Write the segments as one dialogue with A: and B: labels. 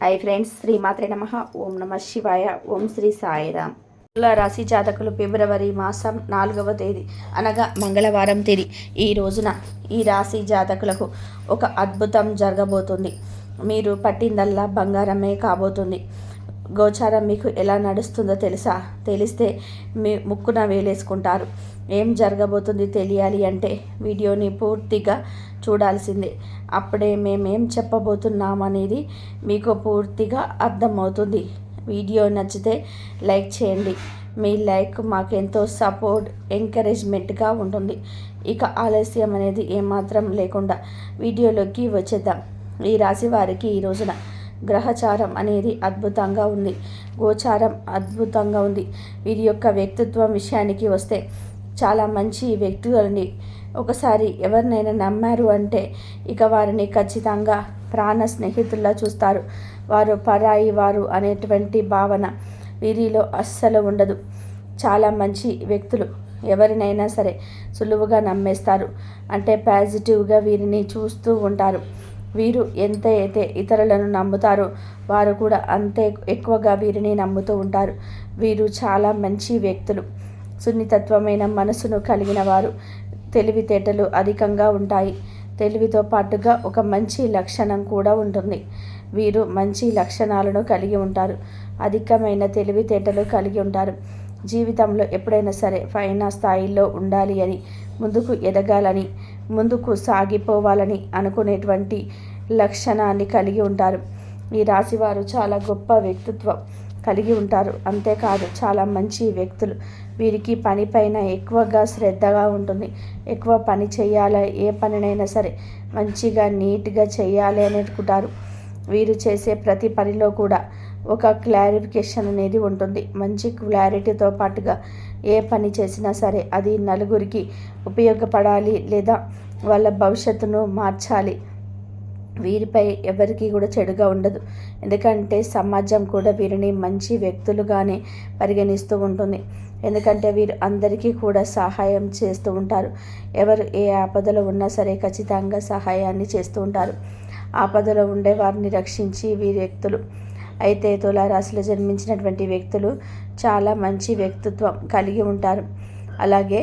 A: Hi friends, శ్రీమాత్రే నమః. ఓం నమ శివాయ. ఓం శ్రీ సాయిరామ్. తులా రాశి జాతకులు ఫిబ్రవరి మాసం 4వ తేదీ అనగా మంగళవారం తేదీ ఈ రోజున ఈ రాశి జాతకులకు ఒక అద్భుతం జరగబోతుంది. మీరు పట్టిందల్లా బంగారమే కాబోతుంది. గోచారం మీకు ఎలా నడుస్తుందో తెలిస్తే మీ ముక్కున వేలేసుకుంటారు. ఏం జరగబోతుంది తెలియాలి అంటే వీడియోని పూర్తిగా చూడాల్సిందే. అప్పుడే మేమేం చెప్పబోతున్నామనేది మీకు పూర్తిగా అర్థమవుతుంది. వీడియో నచ్చితే లైక్ చేయండి. మీ లైక్ మాకెంతో సపోర్ట్, ఎంకరేజ్మెంట్గా ఉంటుంది. ఇక ఆలస్యం అనేది ఏమాత్రం లేకుండా వీడియోలోకి వచ్చేద్దాం. ఈ రాశి వారికి ఈ రోజున గ్రహచారం అనేది అద్భుతంగా ఉంది. గోచారం అద్భుతంగా ఉంది. వీరి యొక్క వ్యక్తిత్వం విషయానికి వస్తే చాలా మంచి వ్యక్తులని ఒకసారి ఎవరినైనా నమ్మారు అంటే ఇక వారిని ఖచ్చితంగా ప్రాణ స్నేహితుల్లా చూస్తారు. వారు పరాయి వారు అనేటువంటి భావన వీరిలో అస్సలు ఉండదు. చాలా మంచి వ్యక్తులు ఎవరినైనా సరే సులువుగా నమ్మేస్తారు. అంటే పాజిటివ్గా వీరిని చూస్తూ ఉంటారు. వీరు ఎంత అయితే ఇతరులను నమ్ముతారో వారు కూడా అంతే ఎక్కువగా వీరిని నమ్ముతూ ఉంటారు. వీరు చాలా మంచి వ్యక్తులు. సున్నితత్వమైన మనసును కలిగిన వారు. తెలివితేటలు అధికంగా ఉంటాయి. తెలివితో పాటుగా ఒక మంచి లక్షణం కూడా ఉంటుంది. వీరు మంచి లక్షణాలను కలిగి ఉంటారు. అధికమైన తెలివితేటలు కలిగి ఉంటారు. జీవితంలో ఎప్పుడైనా సరే పైన స్థాయిలో ఉండాలి అని, ముందుకు ఎదగాలని, ముందుకు సాగిపోవాలని అనుకునేటువంటి లక్షణాన్ని కలిగి ఉంటారు. ఈ రాశివారు చాలా గొప్ప వ్యక్తిత్వం కలిగి ఉంటారు. అంతేకాదు చాలా మంచి వ్యక్తులు. వీరికి పనిపైన ఎక్కువగా శ్రద్ధగా ఉంటుంది. ఎక్కువ పని చేయాలి, ఏ పనినైనా సరే మంచిగా నీట్గా చేయాలి అని అనుకుంటారు. వీరు చేసే ప్రతి పనిలో కూడా ఒక క్లారిఫికేషన్ అనేది ఉంటుంది. మంచి క్లారిటీతో పాటుగా ఏ పని చేసినా సరే అది నలుగురికి ఉపయోగపడాలి లేదా వాళ్ళ భవిష్యత్తును మార్చాలి. వీరిపై ఎవరికి కూడా చెడుగా ఉండదు. ఎందుకంటే సమాజం కూడా వీరిని మంచి వ్యక్తులుగానే పరిగణిస్తూ ఉంటుంది. ఎందుకంటే వీరు అందరికీ కూడా సహాయం చేస్తూ ఉంటారు. ఎవరు ఏ ఆపదలో ఉన్నా సరే ఖచ్చితంగా సహాయాన్ని చేస్తూ ఉంటారు. ఆపదలో ఉండే వారిని రక్షించి వీరి వ్యక్తులు. అయితే తులారాశిలో జన్మించినటువంటి వ్యక్తులు చాలా మంచి వ్యక్తిత్వం కలిగి ఉంటారు. అలాగే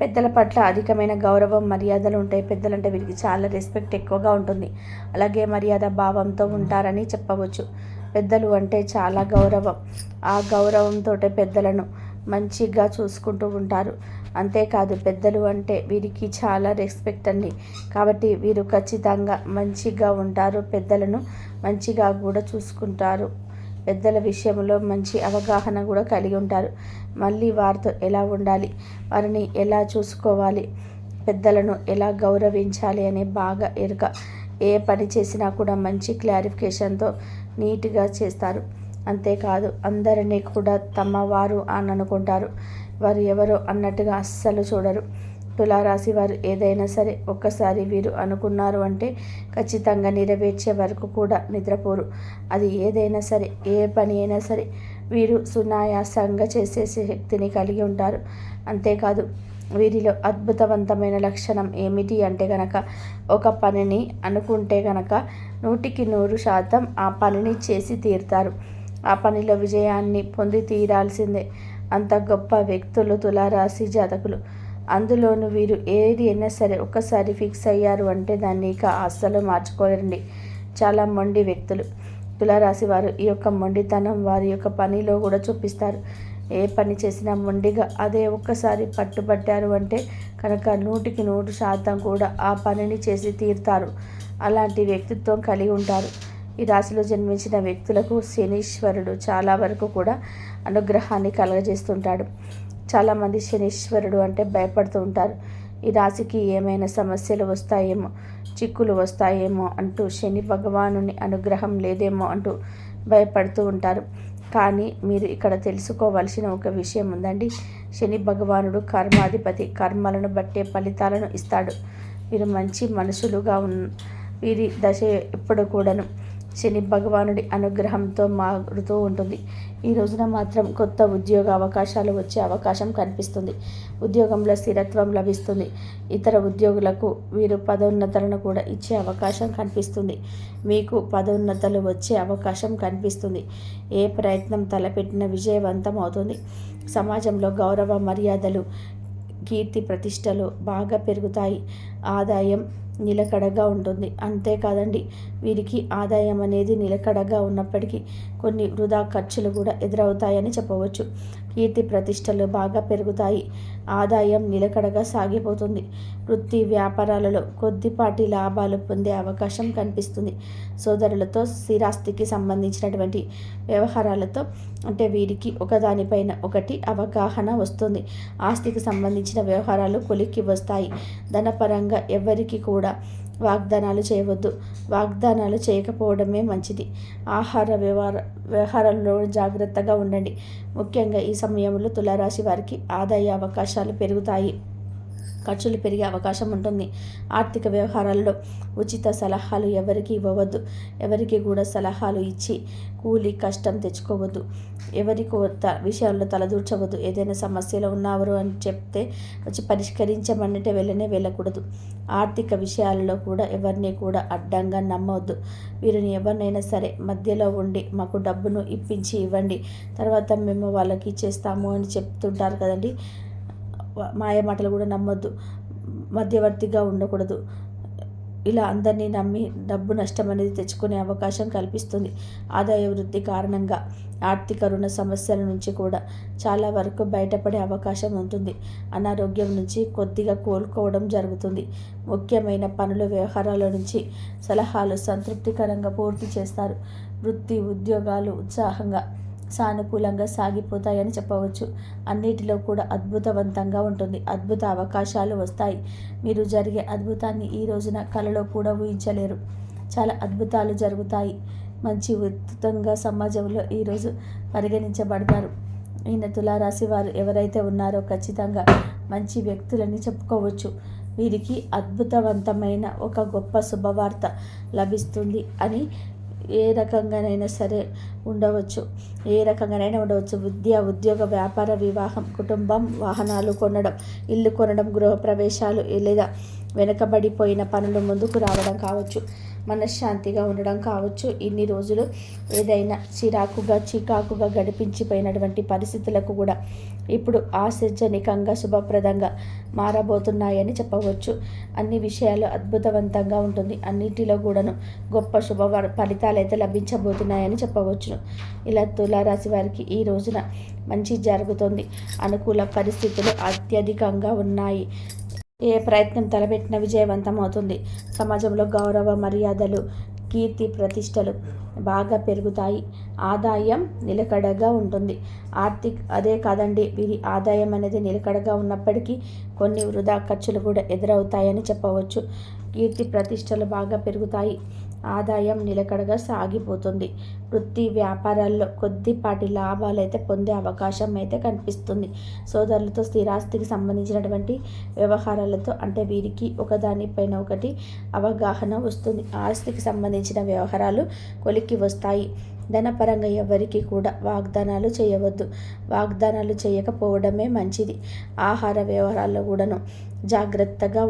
A: పెద్దల పట్ల అధికమైన గౌరవం, మర్యాదలు ఉంటాయి. పెద్దలంటే వీరికి చాలా రెస్పెక్ట్ ఎక్కువగా ఉంటుంది. అలాగే మర్యాద భావంతో ఉంటారని చెప్పవచ్చు. పెద్దలు అంటే చాలా గౌరవం. ఆ గౌరవంతో పెద్దలను మంచిగా చూసుకుంటూ ఉంటారు. అంతేకాదు పెద్దలు అంటే వీరికి చాలా రెస్పెక్ట్ అండి. కాబట్టి వీరు ఖచ్చితంగా మంచిగా ఉంటారు. పెద్దలను మంచిగా కూడా చూసుకుంటారు. పెద్దల విషయంలో మంచి అవగాహన కూడా కలిగి ఉంటారు. మళ్ళీ వారితో ఎలా ఉండాలి, వారిని ఎలా చూసుకోవాలి, పెద్దలను ఎలా గౌరవించాలి అనే బాగా ఎరుక. ఏ పని చేసినా కూడా మంచి క్లారిఫికేషన్తో నీట్గా చేస్తారు. అంతేకాదు అందరినీ కూడా తమ వారు అని అనుకుంటారు. వారు ఎవరో అన్నట్టుగా అస్సలు చూడరు. తులారాశి వారు ఏదైనా సరే ఒక్కసారి వీరు అనుకున్నారు అంటే ఖచ్చితంగా నెరవేర్చే వరకు కూడా నిద్రపోరు. అది ఏదైనా సరే, ఏ పని అయినా సరే వీరు సునాయాసంగా చేసే శక్తిని కలిగి ఉంటారు. అంతేకాదు వీరిలో అద్భుతవంతమైన లక్షణం ఏమిటి అంటే గనక ఒక పనిని అనుకుంటే గనక 100% ఆ పనిని చేసి తీరుతారు. ఆ పనిలో విజయాన్ని పొంది తీరాల్సిందే. అంత గొప్ప వ్యక్తులు తులారాశి జాతకులు. అందులోనూ వీరు ఏది అయినా సరే ఒక్కసారి ఫిక్స్ అయ్యారు అంటే దాన్ని ఇక అస్సలు మార్చుకోలేరండి. చాలా మొండి వ్యక్తులు తులారాశి వారు. ఈ యొక్క మొండితనం వారి యొక్క పనిలో కూడా చూపిస్తారు. ఏ పని చేసినా మొండిగా అదే ఒక్కసారి పట్టుబట్టారు అంటే కనుక 100% కూడా ఆ పనిని చేసి తీరుతారు. అలాంటి వ్యక్తిత్వం కలిగి ఉంటారు. ఈ రాశిలో జన్మించిన వ్యక్తులకు శనీశ్వరుడు చాలా వరకు కూడా అనుగ్రహాన్ని కలగజేస్తుంటాడు. చాలామంది శనీశ్వరుడు అంటే భయపడుతూ ఉంటారు. ఈ రాశికి ఏమైనా సమస్యలు వస్తాయేమో, చిక్కులు వస్తాయేమో అంటూ, శని భగవానుని అనుగ్రహం లేదేమో అంటూ భయపడుతూ ఉంటారు. కానీ మీరు ఇక్కడ తెలుసుకోవాల్సిన ఒక విషయం ఉందండి. శని భగవానుడు కర్మాధిపతి. కర్మలను బట్టే ఫలితాలను ఇస్తాడు. వీరు మంచి మనుషులుగా వీరి దశ ఎప్పుడు కూడాను శని భగవానుడి అనుగ్రహంతో మారుతూ ఉంటుంది. ఈ రోజున మాత్రం కొత్త ఉద్యోగ అవకాశాలు వచ్చే అవకాశం కనిపిస్తుంది. ఉద్యోగంలో స్థిరత్వం లభిస్తుంది. ఇతర ఉద్యోగులకు వీరు పదోన్నతులను కూడా ఇచ్చే అవకాశం కనిపిస్తుంది. మీకు పదోన్నతులు వచ్చే అవకాశం కనిపిస్తుంది. ఏ ప్రయత్నం తలపెట్టిన విజయవంతం అవుతుంది. సమాజంలో గౌరవ మర్యాదలు, కీర్తి ప్రతిష్టలు బాగా పెరుగుతాయి. ఆదాయం నిలకడగా ఉంటుంది. అంతేకాదండి, వీరికి ఆదాయం అనేది నిలకడగా ఉన్నప్పటికీ కొన్ని వృధా ఖర్చులు కూడా ఎదురవుతాయని చెప్పవచ్చు. కీర్తి ప్రతిష్టలు బాగా పెరుగుతాయి. ఆదాయం నిలకడగా సాగిపోతుంది. వృత్తి వ్యాపారాలలో కొద్దిపాటి లాభాలు పొందే అవకాశం కనిపిస్తుంది. సోదరులతో స్థిరాస్తికి సంబంధించినటువంటి వ్యవహారాలతో అంటే వీరికి ఒకదానిపైన ఒకటి అవగాహన వస్తుంది. ఆస్తికి సంబంధించిన వ్యవహారాలు కొలిక్కి వస్తాయి. ధనపరంగా ఎవరికి కూడా వాగ్దానాలు చేయవద్దు. వాగ్దానాలు చేయకపోవడమే మంచిది. ఆహార వ్యవహారాల్లో జాగ్రత్తగా ఉండండి. ముఖ్యంగా ఈ సమయంలో తులారాశి వారికి ఆదాయ అవకాశాలు పెరుగుతాయి. ఖర్చులు పెరిగే అవకాశం ఉంటుంది. ఆర్థిక వ్యవహారాల్లో ఉచిత సలహాలు ఎవరికి ఇవ్వవద్దు. ఎవరికి కూడా సలహాలు ఇచ్చి కూలి కష్టం తెచ్చుకోవద్దు. ఎవరి కొత్త విషయాల్లో తలదూర్చవద్దు. ఏదైనా సమస్యలో ఉన్నవారు అని చెప్తే వచ్చి పరిష్కరించమన్నట్టే వెళ్ళకూడదు. ఆర్థిక విషయాలలో కూడా ఎవరిని కూడా అడ్డంగా నమ్మవద్దు. వీరిని ఎవరినైనా సరే మధ్యలో ఉండి మాకు డబ్బును ఇప్పించి ఇవ్వండి, తర్వాత మేము వాళ్ళకి ఇచ్చేస్తాము అని చెప్తుంటారు కదండి. మాయ మాటలు కూడా నమ్మొద్దు. మధ్యవర్తిగా ఉండకూడదు. ఇలా అందరినీ నమ్మి డబ్బు నష్టం అనేది తెచ్చుకునే అవకాశం కల్పిస్తుంది. ఆదాయ వృద్ధి కారణంగా ఆర్థిక రుణ సమస్యల నుంచి కూడా చాలా వరకు బయటపడే అవకాశం ఉంటుంది. అనారోగ్యం నుంచి కొద్దిగా కోలుకోవడం జరుగుతుంది. ముఖ్యమైన పనుల వ్యవహారాల నుంచి సలహాలు సంతృప్తికరంగా పూర్తి చేస్తారు. వృత్తి ఉద్యోగాలు ఉత్సాహంగా సానుకూలంగా సాగిపోతాయని చెప్పవచ్చు. అన్నిటిలో కూడా అద్భుతవంతంగా ఉంటుంది. అద్భుత అవకాశాలు వస్తాయి. మీరు జరిగే అద్భుతాన్ని ఈ రోజున కలలో కూడా ఊహించలేరు. చాలా అద్భుతాలు జరుగుతాయి. మంచి ఉత్తంగా సమాజంలో ఈరోజు పరిగణించబడతారు. ఈయన తులారాశి వారు ఎవరైతే ఉన్నారో ఖచ్చితంగా మంచి వ్యక్తులని చెప్పుకోవచ్చు. వీరికి అద్భుతవంతమైన ఒక గొప్ప శుభవార్త లభిస్తుంది అని ఏ రకంగానైనా సరే ఉండవచ్చు. విద్య, ఉద్యోగ, వ్యాపార, వివాహం, కుటుంబం, వాహనాలు కొనడం, ఇల్లు కొనడం, గృహప్రవేశాలు లేదా వెనుకబడిపోయిన పనులు ముందుకు రావడం కావచ్చు. మనశ్శాంతిగా ఉండడం కావచ్చు. ఇన్ని రోజులు ఏదైనా చికాకుగా గడిపించిపోయినటువంటి పరిస్థితులకు కూడా ఇప్పుడు ఆశాజనకంగా శుభప్రదంగా మారబోతున్నాయని చెప్పవచ్చు. అన్ని విషయాలు అద్భుతవంతంగా ఉంటుంది. అన్నిటిలో కూడాను గొప్ప ఫలితాలు అయితే లభించబోతున్నాయని చెప్పవచ్చును. ఇలా తులారాశి వారికి ఈ రోజున మంచి జరుగుతుంది. అనుకూల పరిస్థితులు అత్యధికంగా ఉన్నాయి. ఏ ప్రయత్నం తలపెట్టిన విజయవంతం అవుతుంది. సమాజంలో గౌరవ మర్యాదలు, కీర్తి ప్రతిష్టలు బాగా పెరుగుతాయి. ఆదాయం నిలకడగా ఉంటుంది. అదే కాదండి, వీరి ఆదాయం అనేది నిలకడగా ఉన్నప్పటికీ కొన్ని వృధా ఖర్చులు కూడా ఎదురవుతాయని చెప్పవచ్చు. కీర్తి ప్రతిష్టలు బాగా పెరుగుతాయి. ఆదాయం నిలకడగా సాగిపోతుంది. వృత్తి వ్యాపారాల్లో కొద్దిపాటి లాభాలు అయితే పొందే అవకాశం అయితే కనిపిస్తుంది. సోదరులతో స్థిరాస్తికి సంబంధించినటువంటి వ్యవహారాలతో అంటే వీరికి ఒకదానిపైన ఒకటి అవగాహన వస్తుంది. ఆస్తికి సంబంధించిన వ్యవహారాలు కొలిక్కి వస్తాయి. ధనపరంగా ఎవరికి కూడా వాగ్దానాలు చేయవద్దు. వాగ్దానాలు చేయకపోవడమే మంచిది. ఆహార వ్యవహారాల్లో కూడాను జాగ్రత్తగా